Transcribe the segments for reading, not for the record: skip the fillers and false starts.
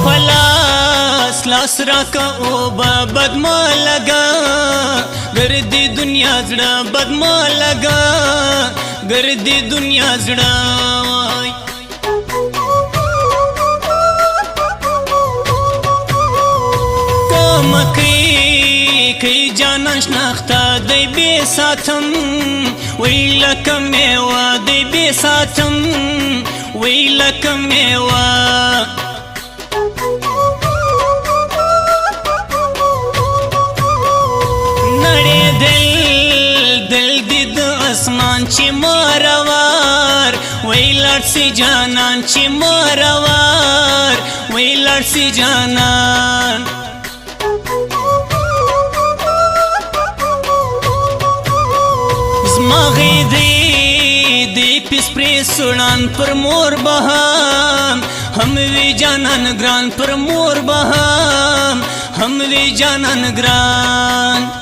पलास लास राका ओ बदमा लगा गर्दी दुनिया जड़ा बदमा लगा गर्दी दुनिया जड़ा कई जाना शनाख्ता दई बे साथम वैला कमेवा दई बे साथम वैला कमेवा नड़े दिल दिद आसमान ची मारवार वैला सी जानान ची मारवार वैला सी जानान मागी दे पिस प्रेसुड़ान पर मोर बहाम हम वे जानन ग्रान पर मोर बहाम हम वे जानन ग्रान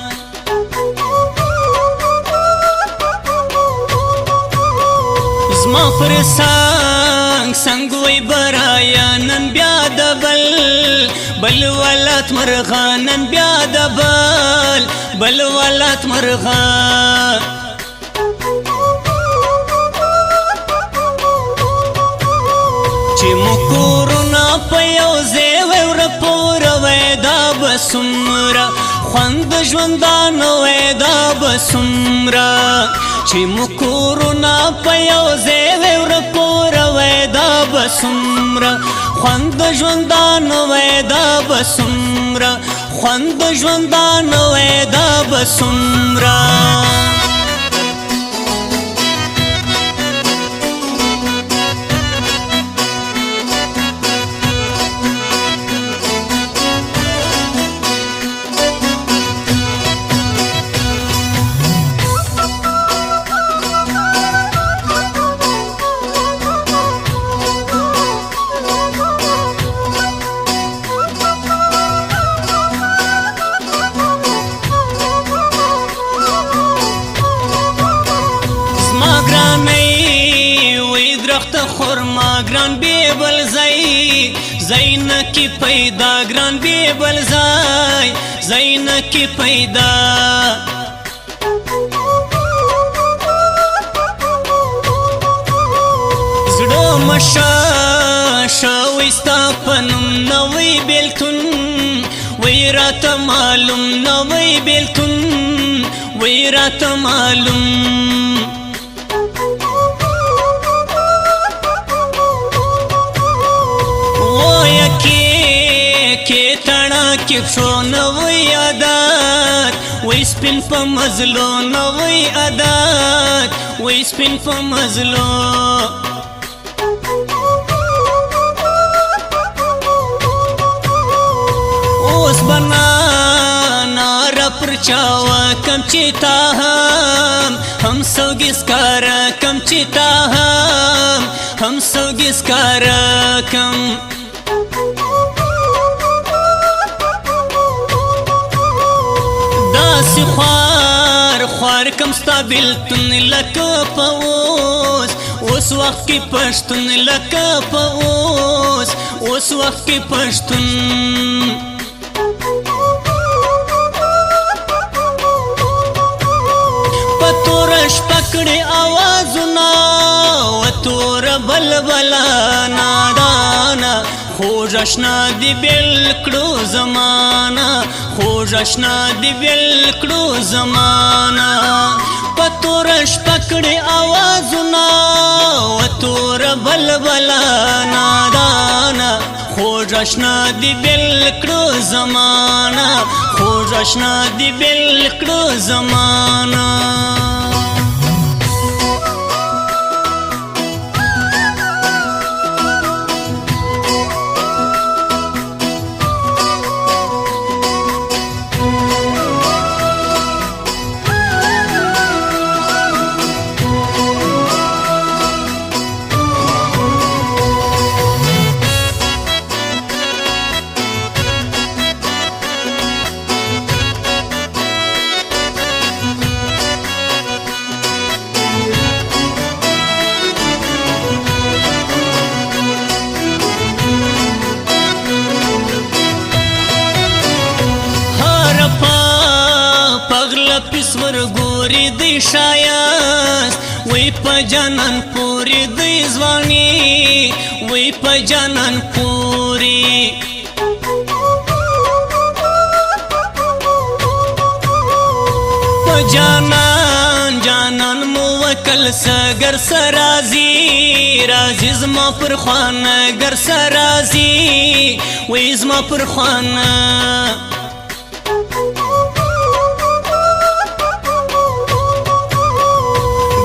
पर सांग संग वही बराया नन ब्याद बल वालात मरखा नन ब्याद बल वालात मरखा मुकुरना पयो जेवर पूर वैदा बसुमरा खंद ज्वंदान वैदा बसुमरा ची मुकुरना पयो जेवर पूर वैदा बसुमरा खंद ज्वंदान वैदा बसुमरा खंद ज्वंदान वैदा बसुमरा खुरमा ग्रान बेबल जैन की पैदा ग्रान बेबल जैन की पैदा जड़ो मशा शविस्ता पनुम नवई बेलतुन वैरात मालूम नवई बेलतुन वैरात मालूम के तना किफो नवई आदात वही स्पिन पर मजलो नवई आदात वही स्पिन पर मजलो ओस बना नारा प्रचावा कम चिता हम सौगिस्कार कम चिता हम सौगिस्कार कम ख्वार कम स्ताबिल तुन लक पवोस उस वक्त की पश्तुन लक पवोस उस वक्त की पश्तुन पतोरश पकड़े आवाजुना वतोर बलबला नादाना खोजशना दी बिलकड़ो जमाना खोजशना दी बिलकड़ो जमाना पतोरश पकड़े आवाजुना वतोर बलबला नादाना खोजशना दी बिलकड़ो जमाना खोजशना दी बिलकड़ो जमाना پیسور ګوري دی شایست وی په جانان پوری دی ځواني وی په جانان پوری په جانان جانان مو وکل سگر سرازی رازی زما پر خوانه گر سرازی وی زما پر خوانه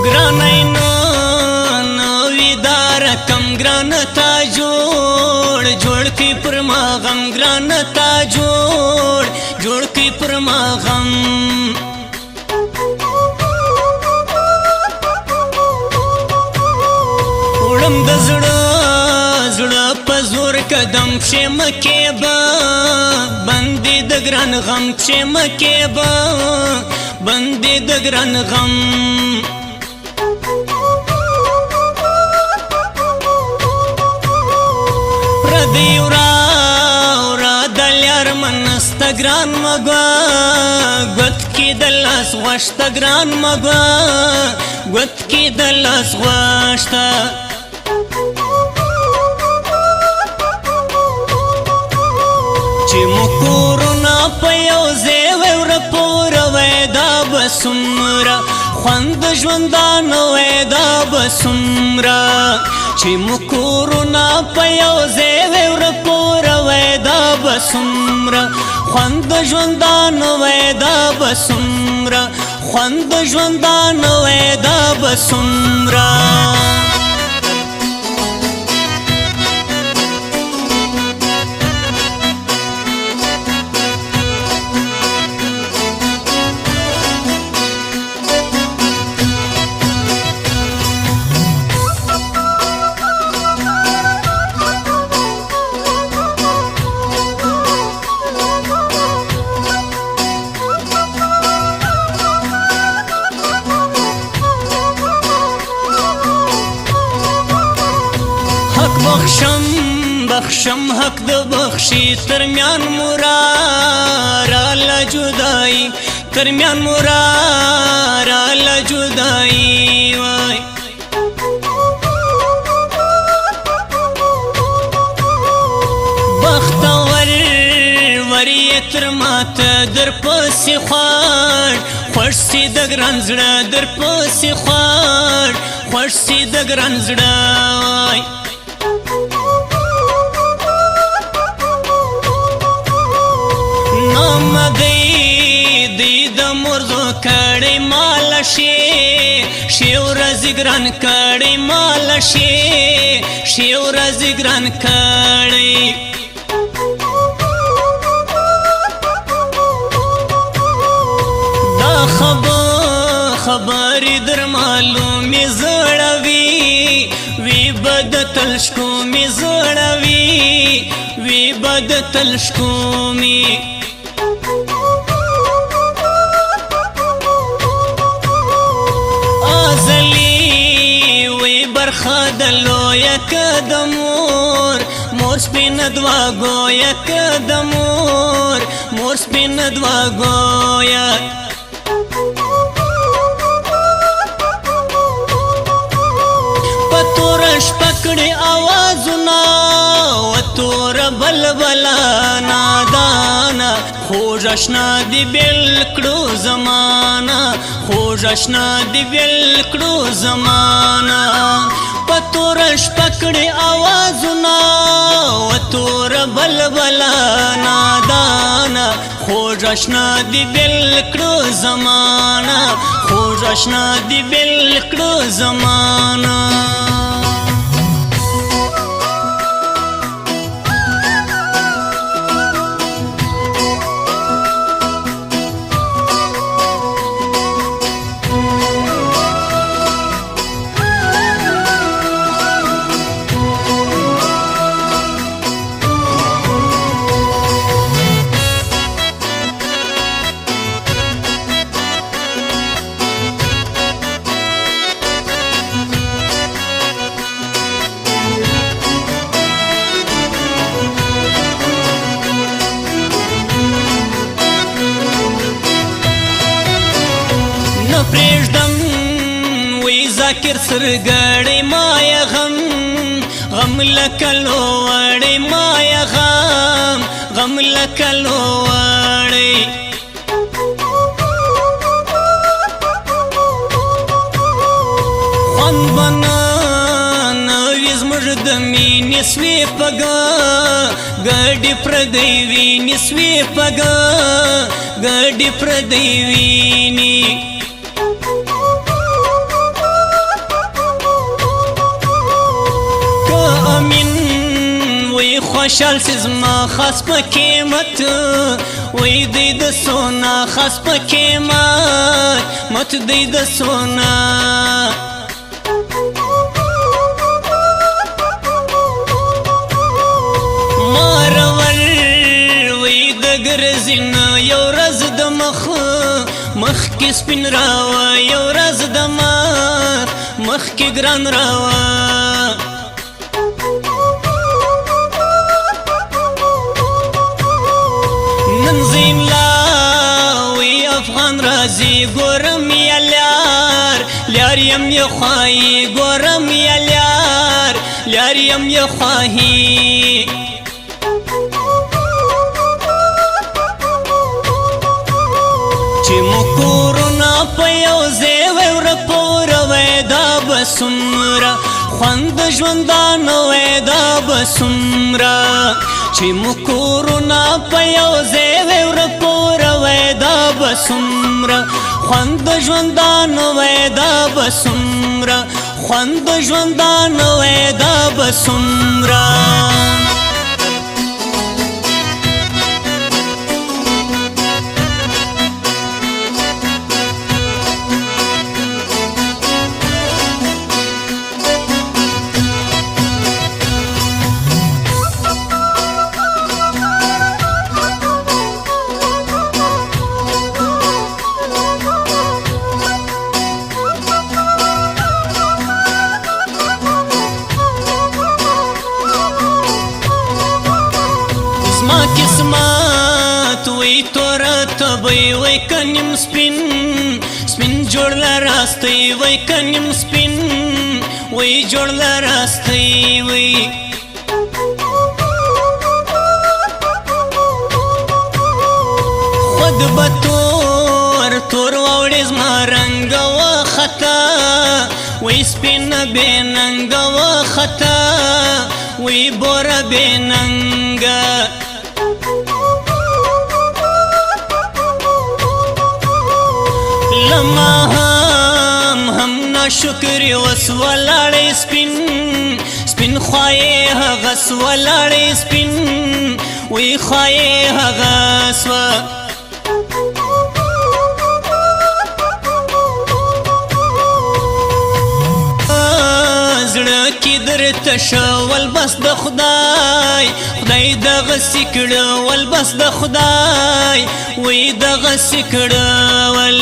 گرانی نوی دار کم گران تا جوڑ جوڑ کی پر ما غم گران تا جوڑ کی پر ما غم وړم د زړه په زور قدم پښې مکې به بندې د ګران غم پښې مکې به بندې د ګران غم پردی ورا دل یار منسته ګران مګوه ګوت کې د لاس غوښته ګران مګوه ګوت کې د لاس غوښته چې مو کورونه په یو ځای وی ورپوره وی دا به څومره خوند ژوندانه وی دا به څومره چې مو کورونه په یو ځای وی ورپوره وی دا به څومره خوند ژوندانه وی دا به څومره خوند ژوندانه وی دا به څومره بخشم حق د بخشی ترمیان مرار الله جدائی ترمیان مرار الله جدائی وای بختور وری تر مات در پسی خوار خوش سی د ګران زړه در پسی خوار خوش سی د ګران زړه وای دی د مرزو کړي مال شي ورځ ګران کړي مال شي ورځ ګران کړي دا خبرې در معلومې زړوي وی بد تلشکو می زړوي وی بد تلشکو می برخه د لویه که د مور سپینه دوا ګویه که د مور سپینه دوا ګویه په توره شپه کړې اوازونه و توره بلبله نادانه خوږ اشنا دې بېل کړو زمانه خوږ اشنا دې بېل کړو زمانه په توره شپه کړې اوازونه و توره بلبله نادانه خوږ اشنا دې بېل کړو زمانه خوږ اشنا دې بېل کړو زمانه ذاکر سرګړی مایا غم لکلو وړی مایا غم لکلو وړی خوند بنا نوی زموږ د مینې سوې پګه ګډې پردی وینې سوې پګه ګډې پردی وینې خوشحال سی زما خاص په قیمت وی دی د سونا خاص په قیمت مت دی د سونا مارور وی د ګرځین یو ورځ د مخ کې سپین راوه یو ورځ د مخ کې ګران راوه ننزیم لاوی افغان رازی گورم یا لیار یم یا خواهی گورم یا لیار یم یا خواهی چی مکورونا پا یو زیوی ورپور ویدا بسمرا خوند ژوندان ویدا بسمرا چی مکورونا پا یو زیوی ورپور ویدا بسمرا خوند ژوندان ویدا بسمرا خوند ژوندان ویدا بسمرا زما قسمت وی تورا تبی وی کنیم سپین جوړ لراستی وی کنیم سپین وی جوړ لراستی وی خود بطور واوړې زما رنګ و خطا وی سپین بیننګ و خطا وی بور بیننګ لما هم ناشکری وس ولاړې سپین خوایې هغه ولاړې سپین وی خوایې هغه سوا زړه کې درته شول بس د خدای دغه سکړول بس د خدای وی دغه سکړول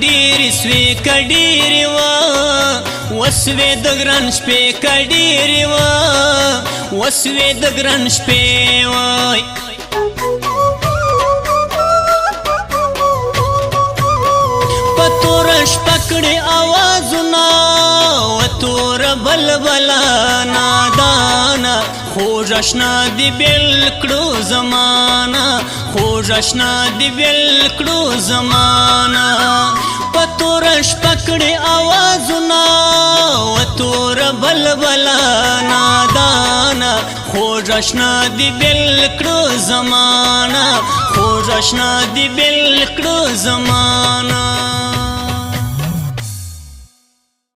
ډېرې سوې که ډېرې وه وسوې د ګران شپې که ډېرې وه وسوې د ګران شپې وای په توره شپه کړې اوازونه و توره بلبله نادانه خوږ اشنا دې بېل کړو زمانه خوږ اشنا دې بېل کړو زمانه په توره شپه کړې اوازونه و توره بلبله نادانه خوږ اشنا دې بېل کړو زمانه خوږ اشنا دې بېل کړو زمانه